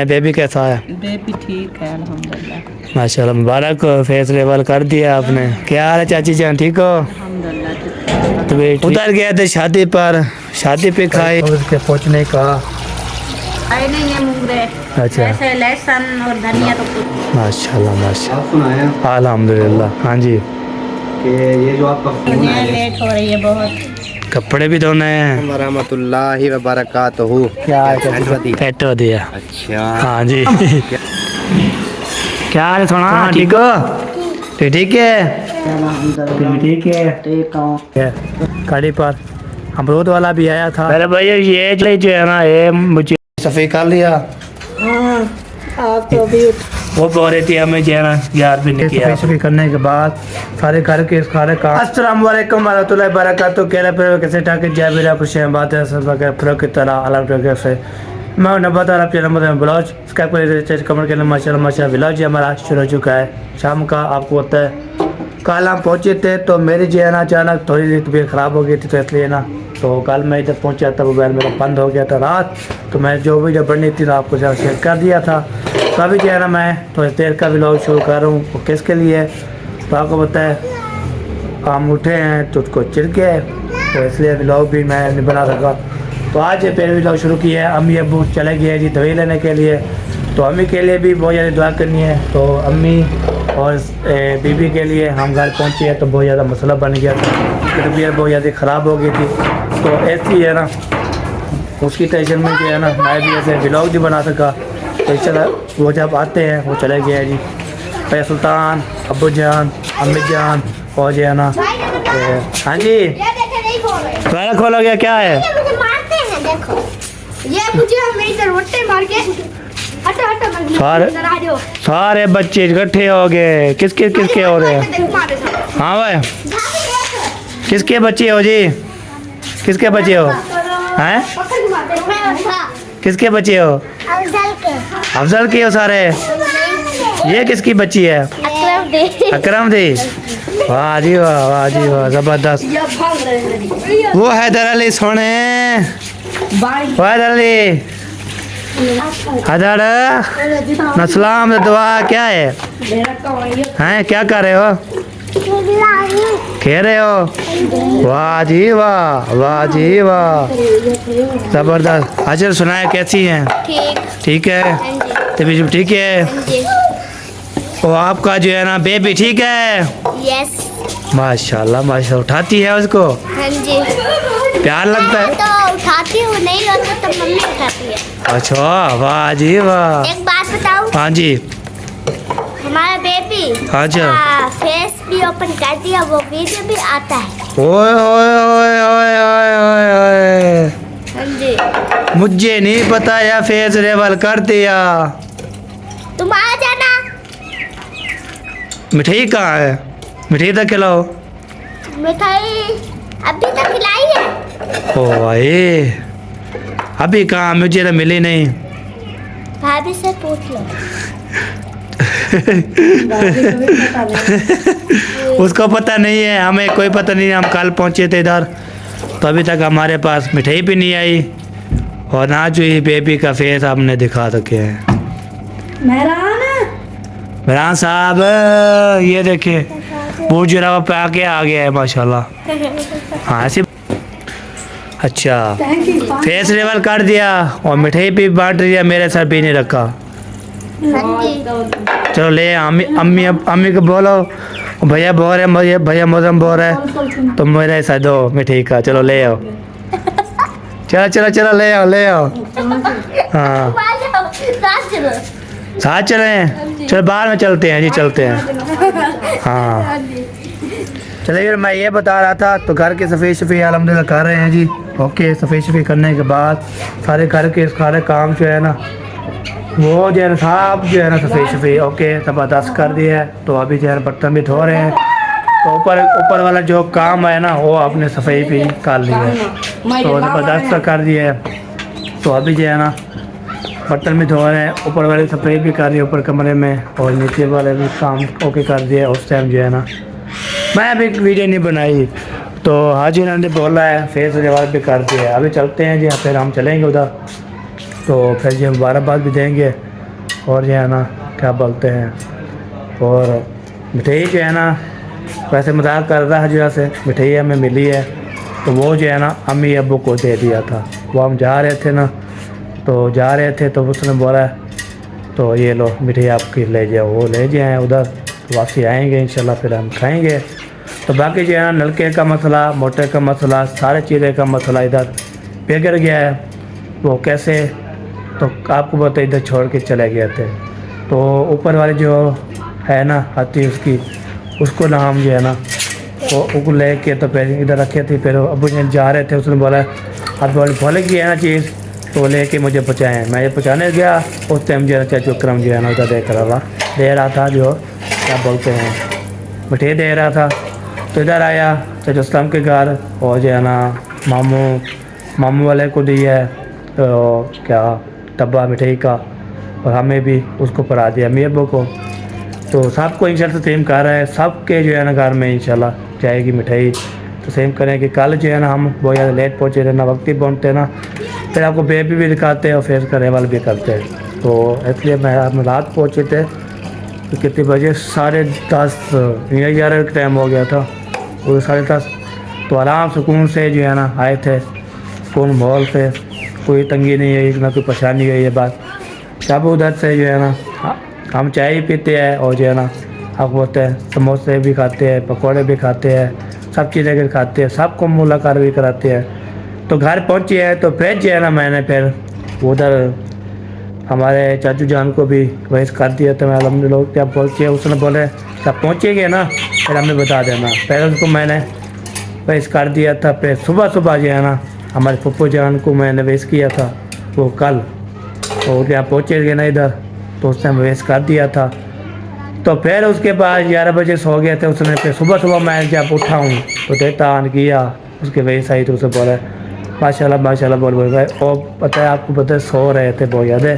Baby कैसा है? Baby ठीक है अल्हम्दुलिल्लाह। माशाल्लाह, मुबारक हो, फेस लेवल कर दिया आपने। क्या हाल है चाची जान, ठीक हो? अल्हम्दुलिल्लाह। तो उधर गए थे शादी पे खाए उसके पहुँचने का। आए नहीं है मुंगरे। अच्छा, ऐसे लहसुन और धनिया तो कुछ। माशाल्लाह माशाल्लाह, आप सुनाया अल्हम्दुलिल्लाह। हाँ जी, कि ये जो आपका फोन है लेट हो रही है बहुत। कपड़े भी धोने हैं। रहमतुल्लाहि व बरकातहू। क्या पेट दिया? अच्छा, हाँ जी। क्या हाल है सोना, ठीक हो? तो ठीक है, तुम ठीक है? ठीक हूँ। गाड़ी पर अमरूद वाला भी आया था। मेरे भैया ये जो है ना, ये मुझे सफेद कर लिया। आप तो भी वो बोल रही थी हमें जो है ना यार भी नहीं किया। सफेद करने के बाद सारे घर के सारे काम। अस्सलाम वालेकुम वरहमतुल्लाहि वबरकातुहू। कह रहे कैसे ठाके जय मेरा खुश है बात है सब वगैरह फ्रो की तरह अलग तरह से मैं न बता रहा आपके नंबर में ब्लाउज स्कैप कर कमेंट करना। माशाल्लाह ब्लाउज हमारा शुरू हो चुका है शाम का। आपको होता है कल हम पहुँचे थे तो मेरी जो है ना अचानक थोड़ी सी तबीयत ख़राब हो गई थी, तो इसलिए ना तो कल मैं इधर पहुँचा था, मोबाइल मेरा बंद हो गया था रात। तो मैं जो भी जब बननी थी तो आपको जब शेयर कर दिया था। तो अभी जो है ना मैं थोड़ी देर का व्लॉग शुरू कर रहा हूँ। वो किसके लिए? तो आपको पता है हम उठे हैं तो उसको चिड़के, तो इसलिए व्लॉग भी मैं नहीं बना सका। तो आज फिर व्लॉग शुरू किया है। अम्मी अबू चले गए जी दवाई लेने के लिए, तो अम्मी के लिए भी बहुत ज़्यादा दुआ करनी है। तो अम्मी और बीबी के लिए हम घर पहुँचे हैं तो बहुत ज़्यादा मसला बन गया था, तबीयत बहुत ज़्यादा ख़राब हो गई थी। तो ऐसी है ना उसकी टेंशन में जो है ना मैं भी ऐसे व्लॉग नहीं बना सका। तो चला वो जब आते हैं वो चले गए जी भैया सुल्तान, अब्बू जान, अम्मी जान और जो है ना हाँ जी तुम्हारा खोला गया क्या है? मारते हैं देखो, ये मुझे मेरी तरवट्टे मार के हटो हटो सारे बच्चे इकट्ठे हो गए। किसके हो रहे हैं? हाँ भाई, किसके बच्चे हो जी? किसके बच्चे हो? हैं? किसके बच्चे हो? अफजल के हो सारे। ये किसकी बच्ची है? अकरम दी। वाह जी वाह, वाह जी वाह, जबरदस्त। वो हैदर अली सोने, वो हैदर अली हैदर नसलाम दुआ क्या है? हैं क्या कर रहे हो? कह रहे हो? वाह जी वाह, वाह जी वाह, जबरदस्त। अच्छा सुनाए कैसी हैं? ठीक है, तबीयत ठीक है? और आपका जो है ना बेबी ठीक है? यस माशाल्लाह माशाल्लाह, उठाती है उसको? हाँ जी, प्यार लगता है? तो उठाती हूँ, नहीं होता तो मम्मी उठाती है। अच्छा, वाह जी वाह। एक बात बताऊँ, हाँ जी, हमारा बेबी अच्छा फेस भी ओपन कर दिया, वो वीडियो भी आता है। ओए ओए ओए ओए ओए ओए ओए, हाँ जी, मुझे नहीं पता या फेस लेवल कर दिया। तुम आ जाना। मिठाई कहाँ है? मिठाई तक खिलाओ। मिठाई अभी तक खिलाई है। ओ भाई अभी कहाँ, मुझे तो मिली नहीं। भाभी से पूछ लो। उसको पता नहीं है, हमें कोई पता नहीं है। हम कल पहुँचे थे इधर तो अभी तक हमारे पास मिठाई भी नहीं आई और ना जो ये बेबी का फेस आपने दिखा सके हैं। मेहरान साहब ये देखिए वो जुरावा पे आके आ गया है माशाल्लाह। हाँ ऐसे अच्छा, फेस लेवल कर दिया और मिठाई भी बांट दिया, मेरे सर भी नहीं रखा। हाँ जी, चलो ले अम्मी को बोलो, भैया बोल रहे मुझे, भैया मौसम बोल रहा है तो मेरे ऐसा दो मिठाई का। चलो ले आओ, चलो चलो चलो ले आओ। हाँ साथ चलो। साथ चलें? चलो बाहर में चलते हैं जी, चलते हैं। हाँ चलिए, मैं ये बता रहा था तो घर की सफाई अल्हम्दुलिल्लाह कर रहे हैं जी। ओके, सफाई करने के बाद सारे घर के सारे काम जो है ना वो जो है ना साहब जो है ना सफाई ओके ज़बरदस्त कर दिया है। तो अभी जो है बर्तन भी धो रहे हैं, तो ऊपर वाला जो काम है ना वो आपने सफाई भी कर लिया है, तो ज़बरदस्त कर दिया है। तो अभी जो है ना बर्तन भी धो रहे हैं, ऊपर वाली सफाई भी कर रही है ऊपर कमरे में, और नीचे वाले भी काम ओके कर दिया। उस टाइम जो है ना मैं अभी वीडियो नहीं बनाई तो हाजी ने बोला है फेस जवाब भी कर दिया है। अभी चलते हैं जी, फिर हम चलेंगे उधर। तो फिर जो मुबारकबाद भी देंगे और जो है ना क्या बोलते हैं, और मिठाई जो है ना वैसे मजाक कर रहा है जो से मिठाई हमें मिली है, तो वो जो है ना अम्मी अब्बू को दे दिया था। वो हम जा रहे थे ना, तो जा रहे थे तो उसने बोला तो ये लो मिठाई आपकी ले जाओ, वो ले जाए उधर, वापसी आएंगे इंशाल्लाह फिर हम खाएंगे। तो बाकी जो है ना नलके का मसला, मोटर का मसला, सारे चीज़ें का मसला इधर बिगड़ गया है। वो कैसे, तो आपको पता इधर छोड़ के चले गए थे। तो ऊपर वाले जो है ना हाथी उसकी, उसको ना हम जो है ना वो ले के तो फिर इधर रखे थे। फिर अबू जा रहे थे, उसने बोला आप भले की है ना चीज़, तो ले के मुझे पहुँचाएँ। मैं ये पहुँचाने गया, उस टाइम जो है चाचू करम जो है ना उधर दे रहा था जो क्या बोलते हैं मिठाई दे रहा था। तो इधर आया चाचू असलम के घर, और जो है ना मामू वाले को दिया है तो क्या डब्बा मिठाई का, और हमें भी उसको पढ़ा दिया अम्मी अब्बू को। तो सबको इंशाल्लाह सेम कर रहा है, सबके जो है ना घर में इंशाल्लाह जाएगी मिठाई। तो सेम करेंगे। कल जो है ना हम बहुत ज़्यादा लेट पहुँचे थे ना, वक्ती पहुँचते ना, फिर आपको बेबी भी दिखाते हैं और फेस करेवल भी करते हैं। तो इसलिए हम रात पहुँचे थे, तो कितने बजे 10:30 या 11 का टाइम हो गया था, वो 10:30। तो आराम सुकून से जो है ना आए थे, कौन माहौल से कोई तंगी नहीं है, ना कोई परेशानी है। ये बात सब उधर से जो है ना हम चाय पीते हैं, और जो है ना आप बोलते हैं समोसे भी खाते हैं, पकौड़े भी खाते हैं, सब चीज़ें भी खाते हैं, सबको मुलाकात भी कराते हैं। तो घर पहुँचे हैं तो फिर जो है ना मैंने फिर उधर हमारे चाचू जान को भी वही कर दिया था। मैं अलहमदुलिल्लाह क्या पहुँचे, उसने बोले जब पहुँचेंगे ना फिर हमें बता देना। फिर उसको मैंने वैस कर दिया था। फिर सुबह सुबह जो है ना हमारे पप्पू जान को मैंने वैस किया था, वो कल और यहाँ पहुँचेंगे ना इधर, तो उसने वैस कर दिया था। तो फिर उसके बाद 11 बजे सो गए थे उसने। फिर सुबह सुबह मैं जब उठा हूँ तो देता आन किया उसके वैस आई, तो उसे बोला माशाल्लाह माशाल्लाह बोल भाई। और पता है आपको पता है सो रहे थे बहुत ज़्यादा।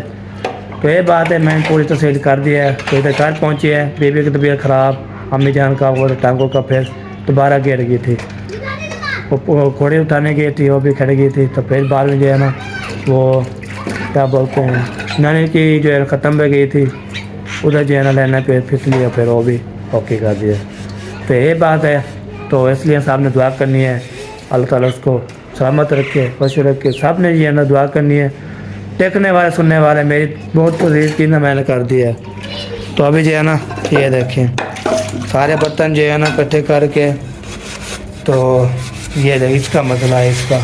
तो ये बात है, मैंने पूरी तस्वीर कर दिया है। तो इधर घर पहुँचे हैं, बेबी की तबीयत ख़राब, अम्मी जान का वो टांगों का फिर दोबारा गिर गई थी, वो घोड़े उठाने गई थी, वो भी खड़ गई थी। तो फिर बाद में जो है ना वो क्या बोलते हैं नानी की जो है ख़त्म पे गई थी, उधर जो है ना लेना पे फिस लिया, फिर वो भी ओके कर दिया। तो ये बात है। तो इसलिए साहब ने दुआ करनी है, अल्लाह ताला उसको सलामत रखे, खुश रखे। सब ने जो है ना दुआ करनी है, देखने वाले सुनने वाले। मेरी बहुत कोशिश की ना मैंने कर दिया। तो अभी जो है ना ये देखें सारे बर्तन जो है ना इकट्ठे करके, तो ये देखें इसका मसला है, इसका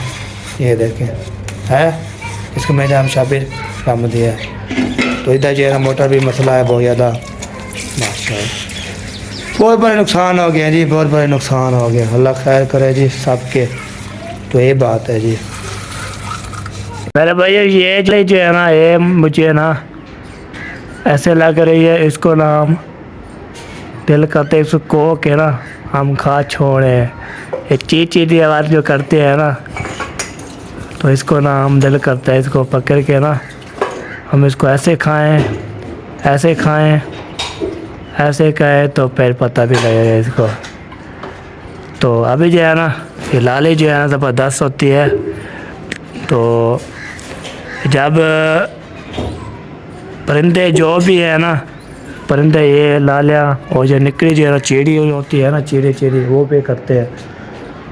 ये देखें है, इसको मैंने हम शाबिर काम दिया है। तो इधर जो है ना मोटर भी मसला है बहुत ज़्यादा, माशाल्लाह बहुत बड़े नुकसान हो गए जी, बहुत बड़े नुकसान हो गए। अल्लाह खैर करे जी सबके। तो ये बात है जी मेरे भैया। ये जो है ना ये मुझे ना ऐसे लग रही है, इसको ना हम दिल करते इसको के ना हम खा छोड़े। ये चीची आवाज़ जो करते हैं ना, तो इसको ना हम दिल करता है इसको पकड़ के ना हम इसको ऐसे खाएं, ऐसे खाएं, ऐसे खाएं, तो फिर पता भी लगेगा इसको। तो अभी जो है ना फिलहाल ही जो है ना ज़बरदस्त होती है। तो जब परिंदे जो भी है ना, परिंदे ये लालिया और जो निकली जो है ना चिड़ी होती है ना, चिड़ी वो भी करते हैं।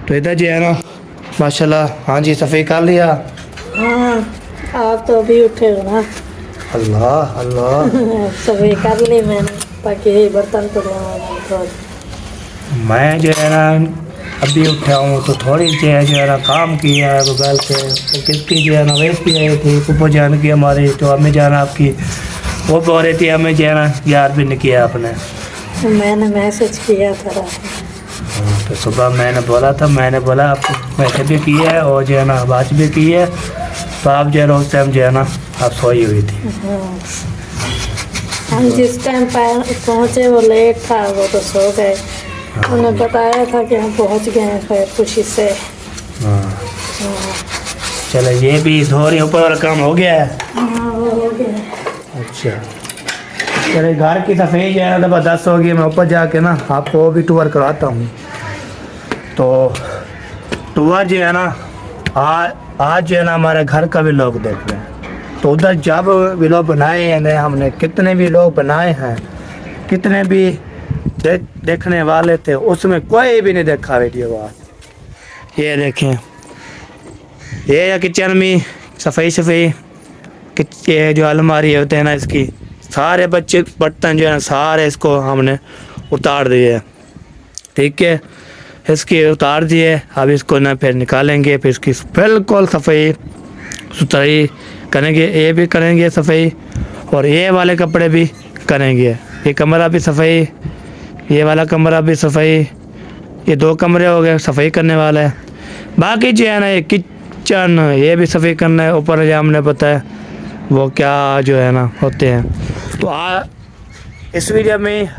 तो इधर जो है ना माशाल्लाह। हाँ जी सफ़ाई कर लिया। हाँ आप तो अभी उठे हो ना। अल्लाह अल्लाह सफाई कर ली मैंने, बाकी बर्तन तो धोने। मैं जो है ना अभी उठा हूँ, तो थोड़ी जो है ना काम किया है मोबाइल से। तो किसकी जो है ना वेस्ट की आई थी पप्पू जान की हमारी, तो हमें जाना आपकी वो बोल रही थी हमें जो है ना याद भी नहीं किया आपने। मैंने मैसेज किया था। तो सुबह मैंने बोला था, मैंने बोला आपको मैसेज भी किया है और जो है ना बात भी की है। तो आप जो है ना उस टाइम जो है ना आप सोई हुई थी। हम जिस टाइम पहुँचे वो लेट था, वो तो सो गए। उन्होंने बताया था कि हम पहुँच गए हैं, फिर खुशी से। हाँ चलो ये भी थोड़ी ऊपर वाला काम हो गया है। हाँ वो हो गया। अच्छा चले घर की सफाई जो है ना ज़बरदस्त होगी। मैं ऊपर जाके ना आपको वो भी टूर करवाता हूँ। तो टूर जो है ना आज जो है ना हमारे घर का भी लोग देख रहे हैं। तो उधर जब व्लॉग बनाए हैं हमने, कितने भी लोग बनाए हैं, कितने भी देखने वाले थे, उसमें कोई भी नहीं देखा वीडियो आज। ये देखें, ये किचन में सफाई ये जो अलमारी होते हैं ना, इसकी सारे बच्चे बर्तन जो है ना सारे इसको हमने उतार दिए, ठीक है। इसकी उतार दिए, अब इसको ना फिर निकालेंगे, फिर इसकी बिल्कुल सफाई सुथराई करेंगे, ये भी करेंगे सफाई, और ये वाले कपड़े भी करेंगे, ये कमरा भी सफाई, ये वाला कमरा भी सफाई, ये 2 कमरे हो गए सफाई करने वाला है। बाकी जो है ना ये किचन, ये भी सफाई करना है, ऊपर जो हमने पता है वो क्या जो है ना होते हैं। तो इस वीडियो में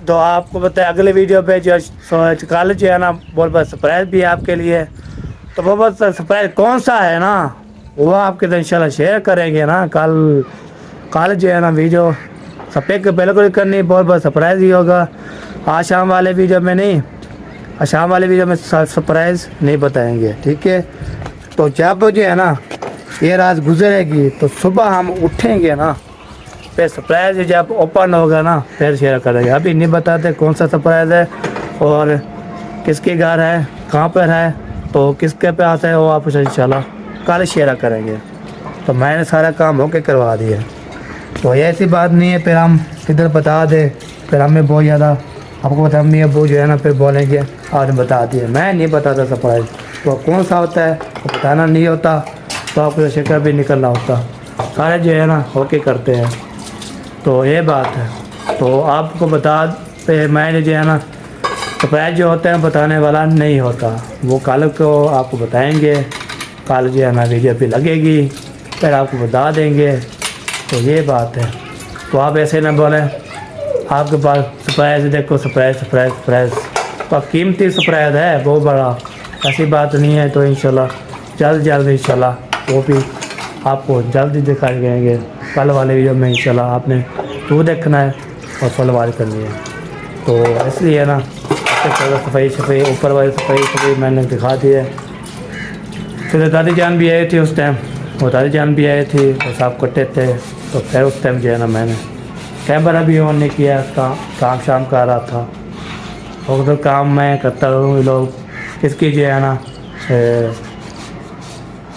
तो आपको पता है, अगले वीडियो पे जो कल जो है ना बहुत सरप्राइज भी है आपके लिए। तो बहुत सरप्राइज कौन सा है ना, वो आपके तो इंशाल्लाह शेयर करेंगे ना कल जो है ना वीडियो सफेद के पहले को करनी, बहुत सरप्राइज ही होगा। आज शाम वाले वीडियो में नहीं, आज शाम वाले वीडियो में सरप्राइज नहीं बताएंगे, ठीक है। तो जब जो है ना ये रात गुजरेगी तो सुबह हम उठेंगे ना, फिर सरप्राइज जब ओपन होगा ना फिर शेयर करेंगे। अभी नहीं बताते कौन सा सरप्राइज है और किसके घर है, कहाँ पर है, तो किसके पास है, वो आप इंशाल्लाह कल शेयर करेंगे। तो मैंने सारा काम होके करवा दिया, तो ये ऐसी बात नहीं है फिर हम इधर बता दे, फिर हमें बहुत ज़्यादा आपको पता अम्मी अबू जो है ना फिर बोलेंगे आपने बता दिया। मैं नहीं बताता सरप्राइज, तो कौन सा होता है वो बताना नहीं होता, तो आपको शिकर भी निकलना होता, सारे जो है ना होके करते हैं। तो ये बात है, तो आपको बता पे मैंने जो है ना सरप्राइज जो होते हैं बताने वाला नहीं होता, वो कल को आपको बताएंगे, कल जो है ना वीडियो पे लगेगी फिर आपको बता देंगे। तो ये बात है, तो आप ऐसे ना बोलें आपके पास सरप्राइज देखो सरप्राइज तो कीमती सरप्राइज है बहुत बड़ा, ऐसी बात नहीं है। तो इंशाल्लाह जल्द इंशाल्लाह वो भी आपको जल्दी दिखाए जाएंगे कल वाले वीडियो में। इंशाल्लाह आपने तो देखना है और फलवारी करनी है, तो इसलिए ना सफाई ऊपर वाली सफाई मैंने दिखा दी है। फिर दादी जान भी आई थी उस टाइम, वो दादी जान भी आई थी और साफ कटे थे, तो फिर उस टाइम जो है ना मैंने कैमरा भी ऑन नहीं किया, काम शाम कर रहा था, और उधर काम मैं करता रहूँ। लोग किसकी जो है ना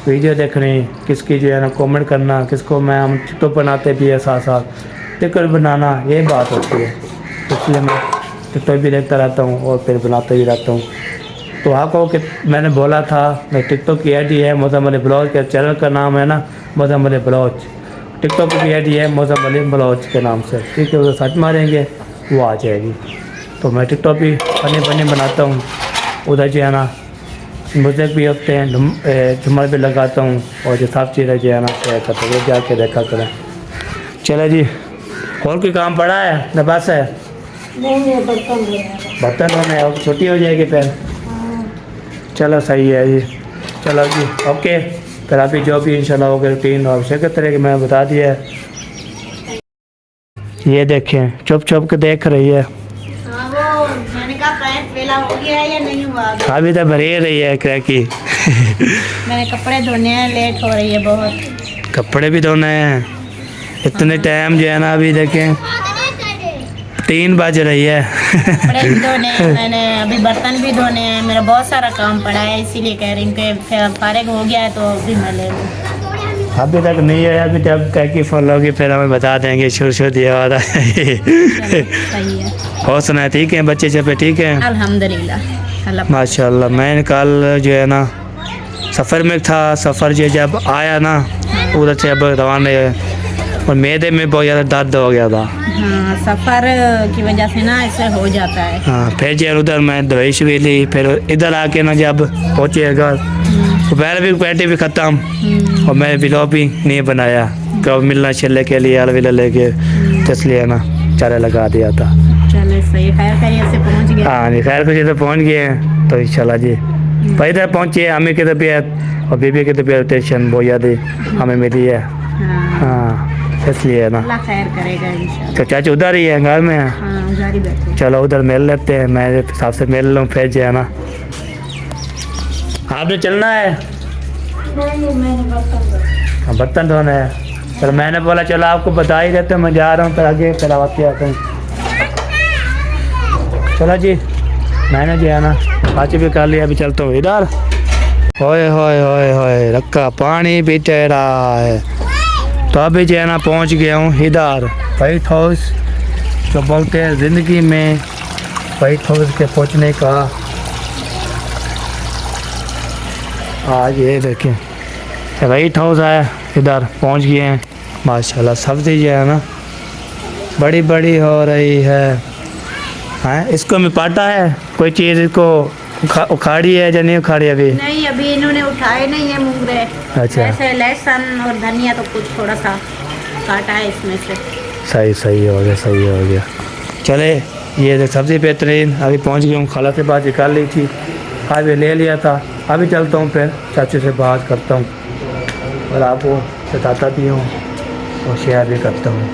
वीडियो देखनी, किसकी जो है ना कमेंट करना, किसको मैं हम टिकटॉक बनाते भी है साथ साथ टिकटॉक बनाना, ये बात होती है। इसलिए मैं टिकटॉक भी देखता रहता हूँ और फिर बनाते भी रहता हूँ। तो आपको कि मैंने बोला था मैं टिकटॉक की आईडी है मौसम अली ब्लॉग के, चैनल का नाम है ना मौसम अली ब्लॉग, टिकटॉक की आईडी है मौसम अली ब्लॉग के नाम से, ठीक है। उधर सर्च मारेंगे वो आ जाएगी। तो मैं टिकटॉक भी फनी बनाता हूँ, उधर जो है ना म्यूज़िक भी होते हैं, झूमर भी लगाता हूँ, और जो सब चीज़ें जो है ना शेयर करता हूँ, जाके देखा करें। चलो जी, और कोई काम पड़ा है न बस है? नहीं, बर्तन धोने और छुट्टी हो जाएगी फिर। चलो सही है जी, चलो जी ओके। फिर अभी जो भी इंशाल्लाह होगा रूटीन और शेयर तरह के मैं बता दिया है। ये देखें चुप के देख रही है, हो गया है या नहीं हुआ? अभी तो भरी रही है क्रैकी। मैंने कपड़े धोने हैं, लेट हो रही है बहुत। कपड़े भी धोने हैं, इतने टाइम जो है ना अभी देखें 3 बज रही है। कपड़े भी धोने हैं मैंने, अभी बर्तन भी धोने हैं, मेरा बहुत सारा काम पड़ा है, इसीलिए कह रही हूँ कि फारिग हो गया है तो अभी मैं ले लूँ। अभी तक नहीं है, अभी तक क्रैकी फॉलो होगी फिर हमें बता देंगे। शुरू दिया हुआ था। सही है, और सुना ठीक है बच्चे छपे ठीक है अल्हम्दुलिल्लाह माशाल्लाह। मैं कल जो है ना सफ़र में था, सफ़र जो जब आया ना उधर से अब रवाना और मैदे में बहुत ज़्यादा दर्द हो गया था। हाँ, सफ़र की वजह से ना ऐसे हो जाता है। हाँ, फिर जो उधर मैं दवाई शवी ली, फिर इधर आके ना जब पहुँचे घर तो पहले भी पैटी भी ख़त्म और मैं वीडियो भी नहीं बनाया, कब मिलना चलने के लिए अलविदा लेके, इसलिए ना चारा लगा दिया था। चलो सही, खैर खैरियत से पहुँच गया। हाँ नहीं खैर कुछ तो पहुँच गए हैं, तो इंशाल्लाह जी भाई इधर पहुँचे। अम्मी की तबीयत और बीबी की तबीयत टेंशन बहुत ज़्यादा हमें मिली है। हाँ इसलिए ना अल्लाह खैर करेगा इंशाल्लाह। तो चाचा उधर ही है घर में है? हाँ उधर ही बैठे। चलो उधर मिल लेते हैं, मैं सबसे मिल लूँ फिर जो है ना। आपने चलना है? नहीं, मैंने बर्तन धोए। हाँ, बर्तन धोना है। फिर मैंने बोला चलो आपको बता ही देते, मैं जा रहा हूँ, फिर आगे फिर आते आते हैं। चलो जी, मैंने जो है ना बाची भी कर लिया, अभी चलता हूँ इधर। होए होए होए होए, रक्का पानी भी टे रहा है। तो अभी जो है ना पहुँच गया हूँ इधर व्हाइट हाउस, जो बोलते हैं ज़िंदगी में व्हाइट हाउस के पहुँचने का। आज ये देखें व्हाइट हाउस है, इधर पहुँच गए हैं। माशाल्लाह सब्ज़ी जो है ना बड़ी बड़ी हो रही है। हाँ, इसको में पाटा है कोई चीज़, इसको उखाड़ी है या नहीं उखाड़ी अभी? नहीं, अभी इन्होंने उठाए नहीं है मूंगरे। अच्छा। वैसे लहसुन और धनिया तो कुछ थोड़ा सा काटा है इसमें से। सही हो गया, सही हो गया। चले, ये देख सब्ज़ी बेहतरीन। अभी पहुंच गया हूँ, खाला से बात निकाल ली थी, अभी ले लिया था। अभी चलता हूँ, फिर चाचू से बात करता हूँ और आपको बताता भी हूँ और शेयर भी करता हूँ।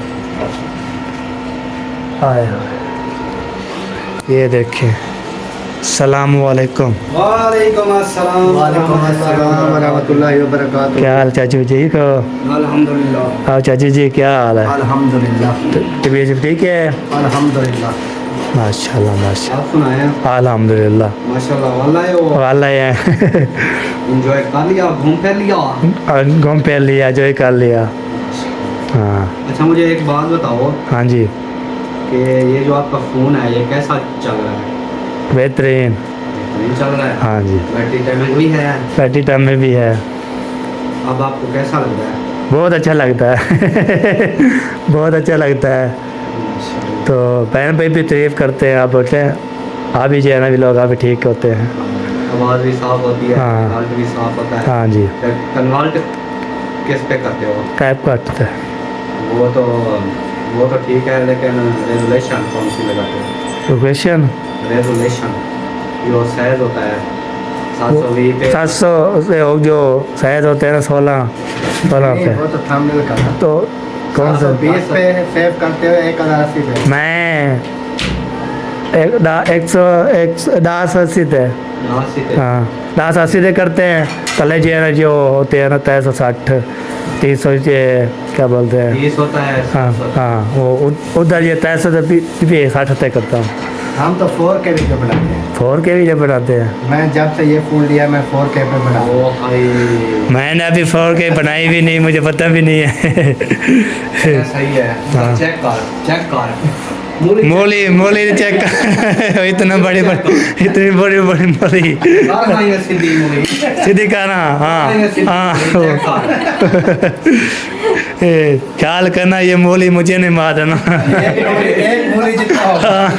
हाय हाय, ये देखें। सलाम वालेकुम। वालेकुम अस्सलाम व रहमतुल्लाहि व बरकातुहू। क्या हाल चाचू जी को? अल्हम्दुलिल्लाह। हाँ चाचू जी क्या हाल है? अल्हम्दुलिल्लाह। तबीयत ठीक है? अल्हम्दुलिल्लाह। माशाल्लाह माशाल्लाह। आप सुनाए? अल्हम्दुलिल्लाह। माशाल्लाह। वाला वाला है। एंजॉय कर लिया, घूम फिर लिया। घूम फिर लिया, जो ही कर लिया। हाँ। अच्छा, मुझे एक बात बताओ हाँ जी। कि ये जो आपका फ़ोन है ये कैसा चल रहा है? बेहतरीन। नहीं चल रहा है? हाँ जी। बैटरी टाइमिंग भी है? बैटरी टाइम में भी है। अब आपको कैसा लग रहा है? बहुत अच्छा लगता है। बहुत अच्छा लगता है। तो बहन भाई भी तारीफ करते हैं, आप बोलते हैं आप ही जो है ना भी लोग आप भी ठीक होते हैं। आवाज़ भी साफ होती है, हाँ। कन्वर्ट भी साफ होता है। हाँ जी। कन्वर्ट किस पे करते हो? टाइप कटता है। वो तो ठीक है, लेकिन रेजुलेशन कौन सी लगाते हो? लोकेशन रेजुलेशन जो साइज होता है 720 पे। 700 से हो, जो शायद होते हैं ना 16 पे। वो तो थंबनेल का था। तो कौन सा? 720 पे सेव करते हो 1080 पे? मैं 180 थे। 80 पे। हाँ 1080 से करते हैं। तले जो है ना जो होते हैं ना 360 300 क्या बोलते हैं? 30 होता है। हाँ हाँ, वो उधर ये 300 भी 60 तक करता हूँ। हम तो 4K वीडियो बनाते हैं। 4K भी जब बनाते हैं। मैं जब से ये फ़ोन लिया मैं 4K पे बना। ओ भाई, मैंने अभी 4K बनाई भी नहीं, मुझे पता भी नहीं है। सही है। हाँ। चेक कर। मूली चेक कर। इतनी बड़ी मूली सीधी कहना। हाँ हाँ, ख्याल करना ये मूली मुझे नहीं मार देना। एक मूली जितना होगा।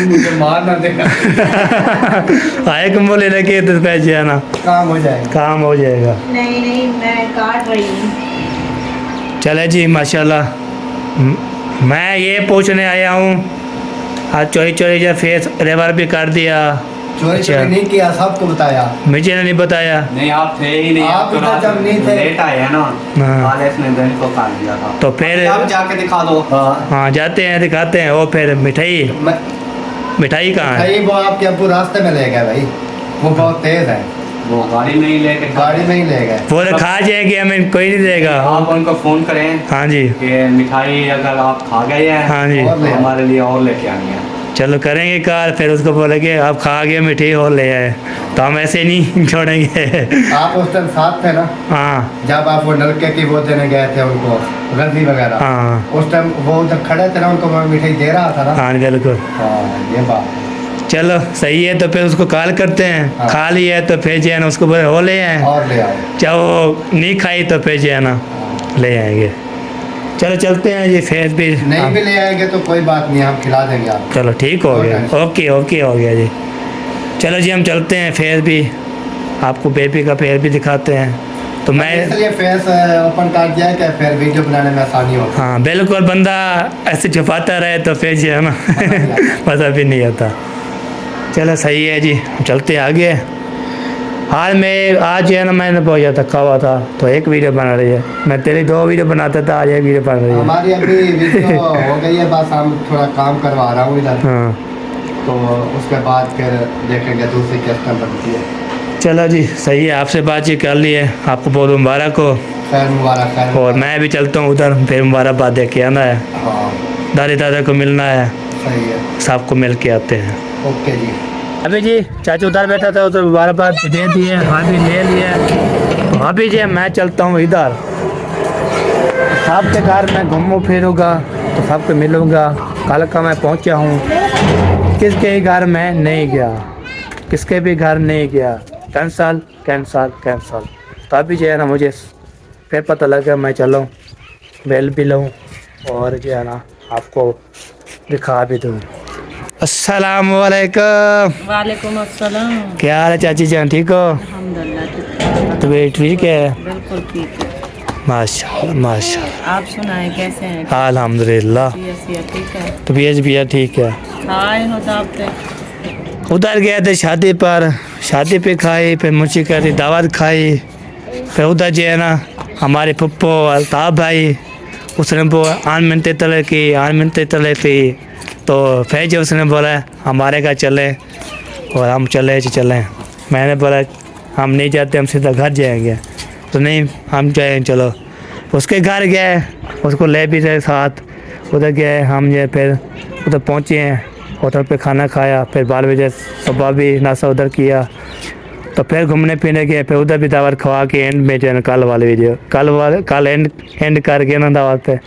मुझे मार ना देना। एक मूली लगी तो पैसे है ना, काम हो जाएगा। काम हो जाएगा। नहीं, मैं काट रही हूँ। चले जी माशाल्लाह। मैं ये पूछने आया हूँ, आज चोरी चोरी जो फेस रेवर भी कर दिया। चोरी चोरी नहीं किया, सबको बताया। मुझे नहीं बताया। नहीं, आप थे ही नहीं। आप तो इधर जब नहीं थे। लेट आए हैं ना, हाँ। आलेस ने दिन को काट दिया था। तो फिर अब जाके दिखा दो। हाँ जाते हैं दिखाते हैं। वो फिर मिठाई कहाँ है? भाई वो आपके अब्बू रास्ते में ले गए भाई, वो बहुत तेज है। वो गाड़ी में ही लेके गाड़ी में ही ले गए। वो तो खा जाएंगे, हमें कोई नहीं देगा। आप उनको फोन करें हाँ जी। कि मिठाई अगर आप खा गए हैं हाँ जी। तो हमारे लिए और लेके आनी है। चलो करेंगे कार, फिर उसको बोलेंगे आप खा गए मिठाई और ले आए, तो हम ऐसे नहीं छोड़ेंगे। आप उस टाइम साथ थे ना, हाँ जब आप वो नलके की वो देने गए थे उनको गंदी वगैरह। हाँ उस टाइम वो जब खड़े थे ना, उनको मैं मिठाई दे रहा था ना। हाँ बिल्कुल। हाँ, ये बात। चलो सही है, तो फिर उसको कॉल करते हैं। हाँ। खा लिया है तो फिर जो है ना उसको बोले हो ले आए, और ले आओ। चाहे वो नहीं खाई तो फिर जो है ना ले आएंगे। चलो चलते हैं जी, फेस भी नहीं भी ले आएंगे तो कोई बात नहीं, हम खिला देंगे आपको। चलो ठीक हो गया। ओके ओके हो गया जी। चलो जी हम चलते हैं, फेस भी आपको बेबी का फेस भी दिखाते हैं। तो मैं इसलिए फेस ओपन कर दिया है कि फिर वीडियो बनाने में आसानी हो। हाँ बिल्कुल, बंदा ऐसे छुपाता रहे तो फिर जो है ना पता भी नहीं आता। चलो सही है जी, चलते आगे। हाल में आज जो है ना मैंने बहुत ज़्यादा थका हुआ था, तो एक वीडियो बना रही है। मैं तेरी 2 वीडियो बनाता था, आज एक वीडियो बन रही है। हमारी अभी वीडियो हो गई है, बस हम थोड़ा काम करवा रहा हूँ इधर। हाँ तो उसके बाद फिर देखेंगे दूसरी किस टाइम बनती है। चलो जी सही है, आपसे बातचीत कर ली है, आपको बहुत मुबारक हो। खैर मुबारक, खैर और मैं भी चलता हूँ उधर, फिर मुबारकबाद दे के आना है, हाँ दादी दादा को मिलना है, सही है, सबको मिल के आते हैं। ओके जी। अभी जी चाचू उधर बैठा था, उधर मुबारकबाद दे दिए, भाभी ले लिया, भाभी जी मैं चलता हूँ इधर, सबके घर में घूमूँ फिरूँगा तो सबको मिलूँगा। कल का मैं पहुँचा हूँ, किसके घर में नहीं गया, किसके भी घर नहीं गया, कैंसल कैंसल कैंसल। तो अभी जो है ना मुझे फिर पता लगा मैं चलूँ, बेल भी लूँ और जो है ना आपको दिखा भी दूँ। अस्सलाम वालेकुम। वालेकुम अस्सलाम। क्या हाल है चाची जान, ठीक हो? अल्हम्दुलिल्लाह ठीक तबीयत ठीक है? है, बिल्कुल ठीक है। माशाल्लाह माशाल्लाह। आप सुनाएं कैसे हैं? अल्हम्दुलिल्लाह, तबीयत ठीक है? तबीयत भी ठीक है। आए हो तो आप उधर गए थे शादी पर, शादी पे खाई, फिर मुझे कहती दावत खाई, फिर उधर जो है ना हमारे पप्पो अल्ताफ़ भाई, उसने वो 8 मिनटें तले की, 8 मिनटें तले की, तो फिर जब उसने बोला हमारे घर चले और हम चले, मैंने बोला हम नहीं जाते, हम सीधा घर जाएंगे, तो नहीं हम जाएंगे चलो। उसके घर गए, उसको ले भी रहे साथ, उधर गए हम, जो फिर उधर पहुँचे हैं, होटल पे खाना खाया, फिर 12 बजे सुबह भी नाश्ता उधर किया, तो फिर घूमने फिरने गए, फिर उधर भी दावत खवा के एंड में जो है ना कल वाले वीडियो कल एंड करके ना दावत पे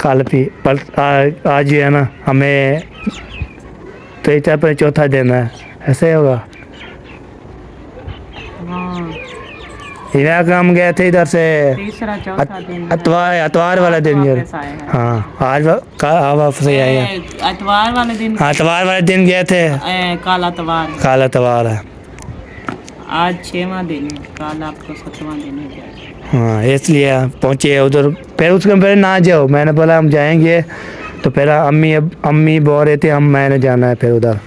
कल भी पर आज जो है ना हमें तीसरा पर चौथा दिन है, ऐसे होगा। इधर हम गए थे इधर से तीसरा चौथा दिन अतवार वाला दिन जो वापस आए हैं। हाँ आज वापस ही आए हैं। अतवार वाले दिन अतवार वाले दिन गए थे, कल अतवार, कल अतवार है। आज 6वां दिन है, कल आपको 7वां दिन है। हाँ इसलिए पहुँचे उधर, फिर उसके पहले ना जाओ, मैंने बोला हम जाएंगे, तो फिर अम्मी बोल रहे थे मैंने जाना है फिर उधर,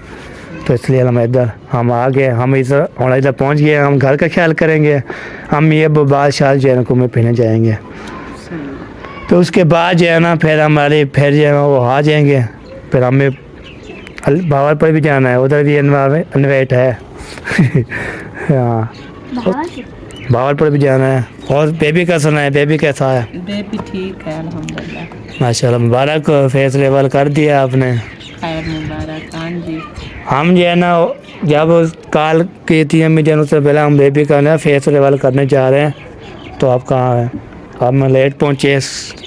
तो इसलिए हम इधर हम आ गए, हम इधर पहुँच गए, हम घर का ख्याल करेंगे, अम्मी अब बाद शाल जो है ना घूमने फिरने जाएंगे, तो उसके बाद जो है ना फिर हमारे फिर जो है वो आ जाएंगे, फिर हमें भावलपुर भी जाना है, उधर भी इन्वाइट है हाँ भावलपुर भी जाना है। और बेबी का सुना है, बेबी कैसा है? बेबी ठीक है अल्हम्दुलिल्लाह। माशाल्लाह मुबारक हो, फेस लेवल कर दिया आपने। खैर मुबारक। हाँ जी, हम जो है ना जब कॉल की थी अम्मी जान, उससे पहले हम बेबी का ना फेस लेवल करने जा रहे हैं, तो आप कहाँ हैं? हम लेट पहुँचे,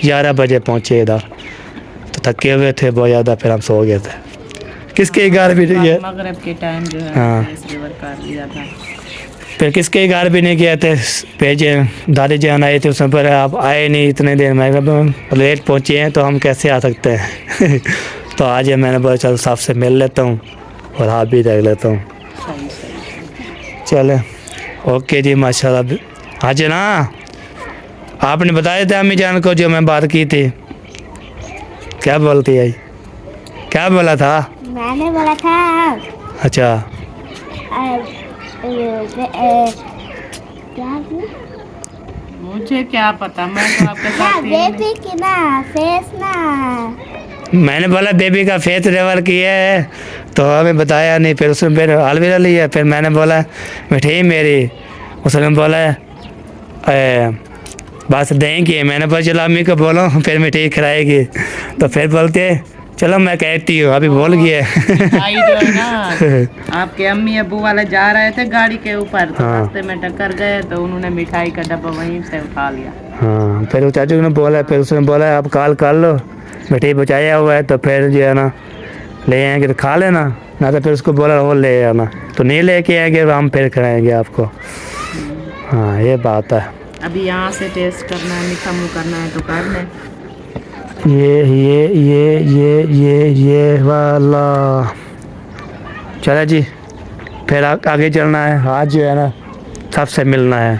11 बजे पहुँचे इधर, तो थके हुए थे बहुत ज़्यादा, फिर हम सो गए थे। किसके घर भी नहीं गए, मगरिब के टाइम जो है हाँ। रिवर कर लिया था। फिर किसके घर भी नहीं गए थे, भेजे दादी जान आए थे, उसमें पर आप आए नहीं इतने देर में, लेट पहुँचे हैं तो हम कैसे आ सकते हैं तो आज मैंने बोला चल साहब से मिल लेता हूँ और हाथ भी देख लेता हूँ। सही सही। चले ओके जी माशाल्लाह। आज ना आपने बताया था अम्मी जान को जो मैं बात की थी, क्या बोलती आई, क्या बोला था? मैंने बोला था अच्छा क्या मुझे क्या पता, मैं तो आपके साथ ही बेबी की ना फेस ना, मैंने बोला बेबी का फेस लेवल किया है, तो हमें बताया नहीं, फिर उसने फिर अलविदा लिया, फिर मैंने बोला मिठाई मेरी, उसने बोला बस देंगे, मैंने बोला चलो अम्मी को बोलो फिर मिठाई खिलाएगी, तो फिर बोलते चलो मैं कहती हूँ, अभी बोल गया भाई जो है ना आपके अम्मी अब्बू वाले जा रहे थे गाड़ी के ऊपर, तो हाँ। रास्ते में टक्कर गए, तो उन्होंने मिठाई का डब्बा वहीं से उठा लिया। हाँ फिर वो चाचू ने बोला, फिर उसने बोला आप कॉल कर लो, मिठाई बचाया हुआ है, तो फिर जो है ना ले आएंगे तो खा लेना, ना तो फिर उसको बोला वो ले आना, तो नहीं लेके आएंगे हम फिर खिलाएंगे आपको। हाँ ये बात है। अभी यहाँ से टेस्ट करना है, मीठा मुँह करना है तो कर लें। ये वाला चला जी, फिर आगे चलना है, आज जो है ना सबसे मिलना है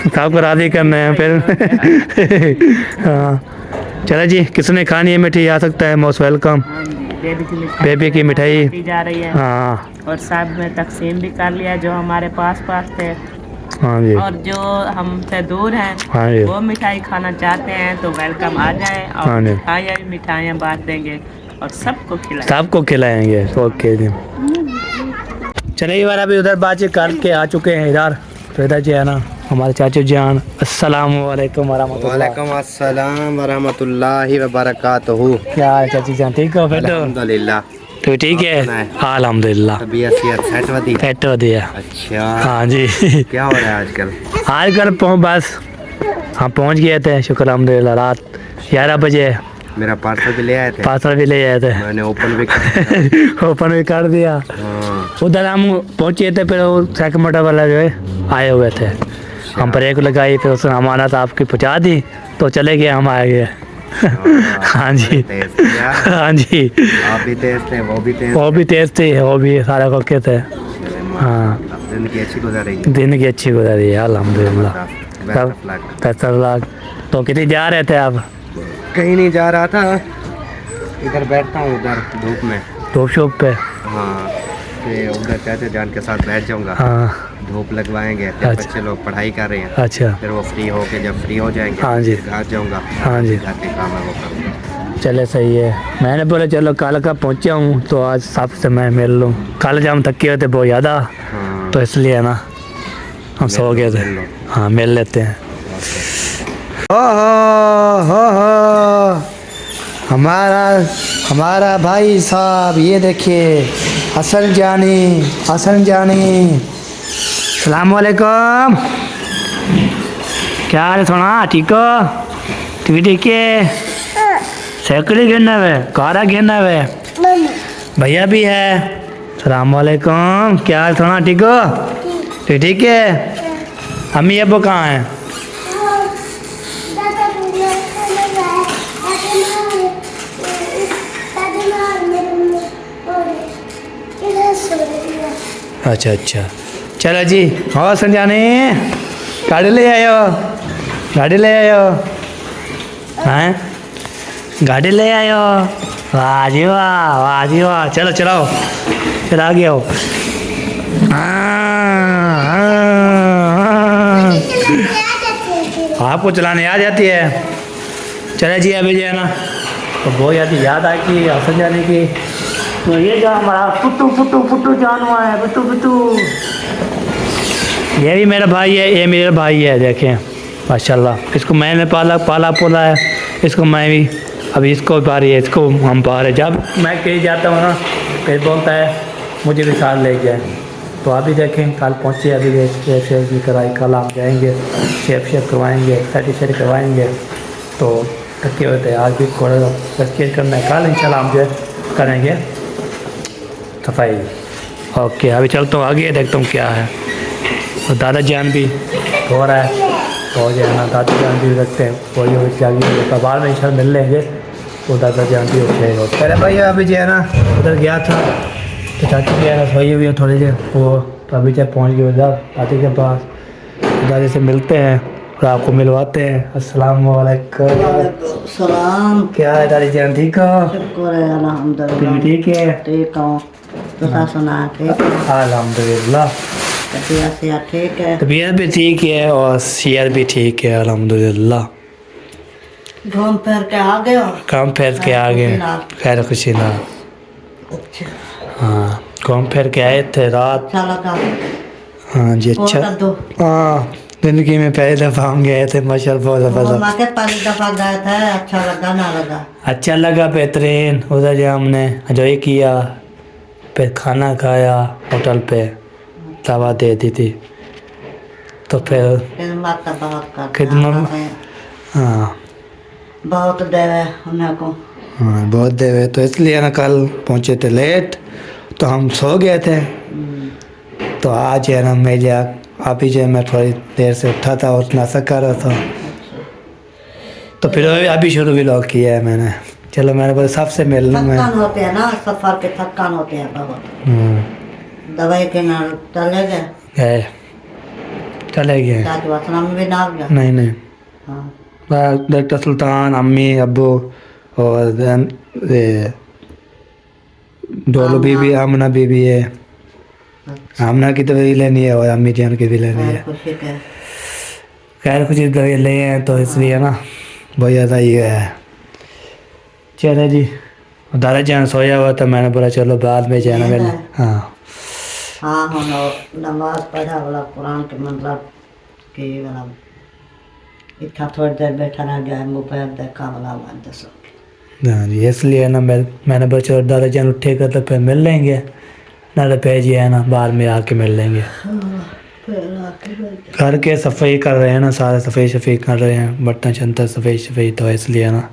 सबको राज़ी करना है फिर हाँ चला जी, किसने खानी है मिठाई आ सकता है, मोस्ट वेलकम। हाँ जी, बेबी की मिठाई दी जा रही है, हाँ और सब में तकसीम भी कर लिया जो हमारे पास थे, हाँ जी और जो हमसे दूर हैं हाँ जी वो मिठाई खाना चाहते हैं तो वेलकम आ जाए, हाँ और जी। मिठाइयाँ बांट देंगे और सबको खिलाएं। सबको खिलाएंगे। ओके जी चले ये बार अभी उधर बातचीत करके आ चुके हैं इधर, तो इधर जो है ना हमारे चाचू जान, अस्सलाम वालेकुम वरहमतुल्लाह। वालेकुम अस्सलाम वरहमतुल्लाहि वबरकातुहू। क्या हाल है चाची जान, ठीक हो बेटो? अल्हम्दुलिल्लाह। तो ठीक है अल्हम्दुलिल्लाह, तबीयत सेहत सेट वधी। सेट हो दिया। अच्छा, हाँ जी। क्या हो रहा है आजकल? आजकल बस हम पहुँच गए थे, शुक्र अल्हम्दुलिल्लाह, रात 11 बजे मेरा पार्सल भी ले आए थे। पार्सल भी ले आए थे, मैंने ओपन भी कर ओपन भी कर दिया। हाँ। उधर हम पहुँचे थे, फिर वो सेकंड मोटर वाला जो है आए हुए थे, हम ब्रेक लगाई, फिर उसने अमानत आपकी पहुँचा दी, तो चले गए, हम आ गए। हाँ जी, तेज थे यार। हाँ जी, आप भी तेज थे, वो भी तेज। वो भी तेज थे, वो भी सारे ओके थे। हाँ, दिन की अच्छी गुजारी। दिन की अच्छी गुजारी है अल्हम्दुलिल्लाह। Best of luck. तो कितनी जा रहे थे आप? कहीं नहीं जा रहा था, इधर बैठता हूँ, उधर धूप में। टॉप शॉप पे? हाँ, फिर उधर चाचा जान के साथ बैठ जाऊंगा। हाँ, धूप लगवाएंगे, फिर अच्छा। बच्चे लोग पढ़ाई कर रहे हैं, अच्छा, फिर वो फ्री होके जब फ्री हो जाएंगे हाँ जी। फिर घर जाऊंगा। हाँ जी, घर के काम है वो करूँगा। चले सही है। मैंने बोला चलो कल का पहुँचा हूँ तो आज सबसे मैं मिल लूँ, कल जब हम थके हुए थे बहुत ज़्यादा, हाँ, तो इसलिए ना हम सो गए थे। मिल लो। हाँ, मिल लेते हैं। हमारा भाई साहब, ये देखिए हसन जानी। सलाम वालेकुम, क्या हाल है? सोना ठीक हो? ठीक है। सैकड़ी गिरना वे, कारा गिरना वे, भैया भी है। सलाम वालेकुम, क्या हाल? सोना ठीक हो? ठीक है। अम्मी अब्बू कहाँ हैं? अच्छा अच्छा, चलो जी। और संजानी गाड़ी ले आयो, हैं? गाड़ी ले आयो। वाह जी वाह। चलो चलाओ, चला गया हो। आपको चलाने आ जाती है? चले जी, अभी जो है ना तो बहुत याद आई कि हसन जाने की। तो ये जो हमारा फुट्टू जान हुआ है, फुट्टू। ये भी मेरा भाई है, ये मेरा भाई है, देखें माशाल्लाह। इसको मैंने पाला पोला है, इसको मैं भी, अभी इसको पा रही है, इसको हम पा रहे। जब मैं कहीं जाता हूँ ना, कहीं बोलता है मुझे भी साथ ले जाए, तो आप भी देखें कल पहुँचे, अभी शेप भी कराई, कल हम जाएंगे शेप करवाएंगे, सर्टिफिकेट करवाएंगे। तो थके हुए थे, आज भी थोड़ा सर्टिफिकेट करना है, कल इंशाल्लाह हम जो है करेंगे सफाई। ओके, अभी चलता हूँ आगे, देखता हूँ क्या है। तो दादा जान भी हो रहा है, तो जो है ना दादा जान भी रखते हैं, वही हो क्या बाद में इंशाल्लाह मिल लेंगे। वो दादा जान भी उठेगा। अरे भाई अभी जो है ना उधर गया था, तो चाची जो है ना सोई हुई है थोड़ी देर, वो तो अभी जब पहुँच गए उधर दादी के पास, दादी से मिलते हैं और आपको मिलवाते हैं। अस्सलाम वालेकुम। सलाम। क्या है दादी जान, ठीक हो? शुक्र है अल्हम्दुलिल्लाह। ठीक है? ठीक हूँ, तो सुना ठीक है? अल्हम्दुलिल्लाह, तबीयत सेहत ठीक है? तबीयत भी ठीक है और सेहत भी ठीक है अल्हम्दुलिल्लाह। घूम फिर के आ गए हो? काम फिर के आ गए, खैर खुशी ना। अच्छा, हाँ, घूम फिर के आए थे रात। अच्छा लगा? हाँ जी, अच्छा। बहुत दो हाँ, जिंदगी में पहली दफ़ा हम गए थे माशाल्लाह, बहुत ज़बरदस्त। मैं पहली दफा गए थे, अच्छा लगा ना लगा? अच्छा लगा, बेहतरीन। उधर जो हमने एंजॉय किया, फिर खाना खाया होटल पे, दवा दे दी थी, तो फिर खिदमत तो बहुत करते खिदमत, हैं, हाँ बहुत देवे उन्हें को। हाँ, बहुत देर है, तो इसलिए ना कल पहुँचे थे लेट, तो हम सो गए थे। तो आज है ना मैं जा अभी जो है मैं थोड़ी देर से उठा था और नाश्ता कर रहा था, तो फिर अभी शुरू भी लॉक किया है मैंने। चलो मैंने बोला सबसे मिल लूँ मैं। थकान होते हैं ना, सफर के थकान होते हैं बहुत। दवाई के ना चले गए? चले गए? चाचू असलम भी ना गया? नहीं, हाँ। डॉक्टर सुल्तान, अम्मी, अब्बू और डोलू बीबी, आमना बीबी है। आमना की दवाई लेनी है और अम्मी जान की भी लेनी है। खैर कुछ दवाई ले हैं, तो इसलिए ना बहुत ज़्यादा ये है। चले जी, दादा जान सोया हुआ था, मैंने बोला चलो बाद में जाना मिले। हाँ, हाँ हम नमाज पढ़ा वाला कुरान के मतलब कि वाला इतना थोड़ी देर बैठा रह गया मोबाइल देखा वाला मान दसो। हाँ जी, इसलिए ना मैंने बच्चे और दादा जान उठेगा तो फिर मिल लेंगे, ना तो पे जी है ना बाद में आके मिल लेंगे। घर के सफाई कर रहे हैं ना, सारे सफाई कर रहे हैं, बर्तन शंतन सफाई, तो इसलिए ना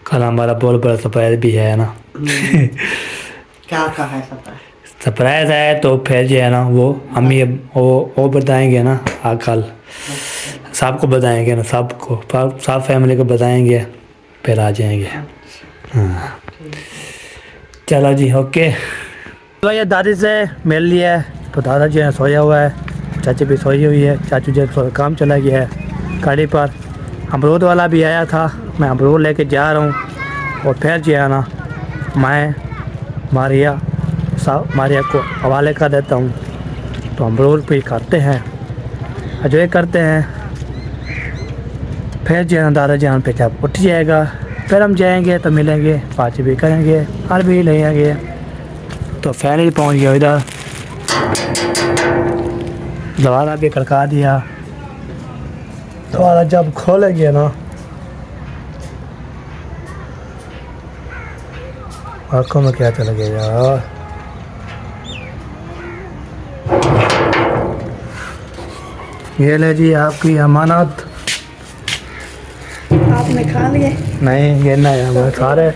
कल हमारा बहुत बड़ा सरप्राइज भी है ना। क्या कहा है सब सरप्राइज है तो फिर जो है ना वो अम्मी वो बताएंगे ना, कल सबको बताएंगे ना, सबको सब फैमिली को बताएंगे, फिर आ जाएंगे। हाँ चलो जी ओके। तो ये दादी से मिल लिया है, तो दादा जो है सोया हुआ है, चाची भी सोई हुई है, चाचू जो काम चला गया है गाड़ी पर। अमरूद वाला भी आया था, मैं अमरूद लेके जा रहा हूँ, और फिर जो है ना मैं मारिया को हवाले कर देता हूँ, तो अमरूद भी खाते हैं, एंजॉय करते हैं। फिर जो है दादा जान पे जब उठ जाएगा फिर हम जाएंगे तो मिलेंगे, बात भी करेंगे, हर भी लेंगे। तो फाइनली पहुँच गया इधर, दरवाज़ा भी खड़का दिया। दरवाज़ा जब खोलेंगे ना आँखों में क्या चला गया यार। ये ले जी आपकी अमानत। आपने खा लिए? नहीं ये नहीं, सारे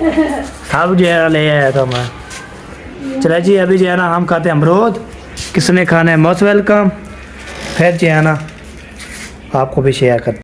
सब जो है ले आया था मैं। चले जी अभी जो है ना हम खाते हैं अमरूद, किसने खाना है मोस्ट वेलकम। फिर जो है ना आपको भी शेयर करते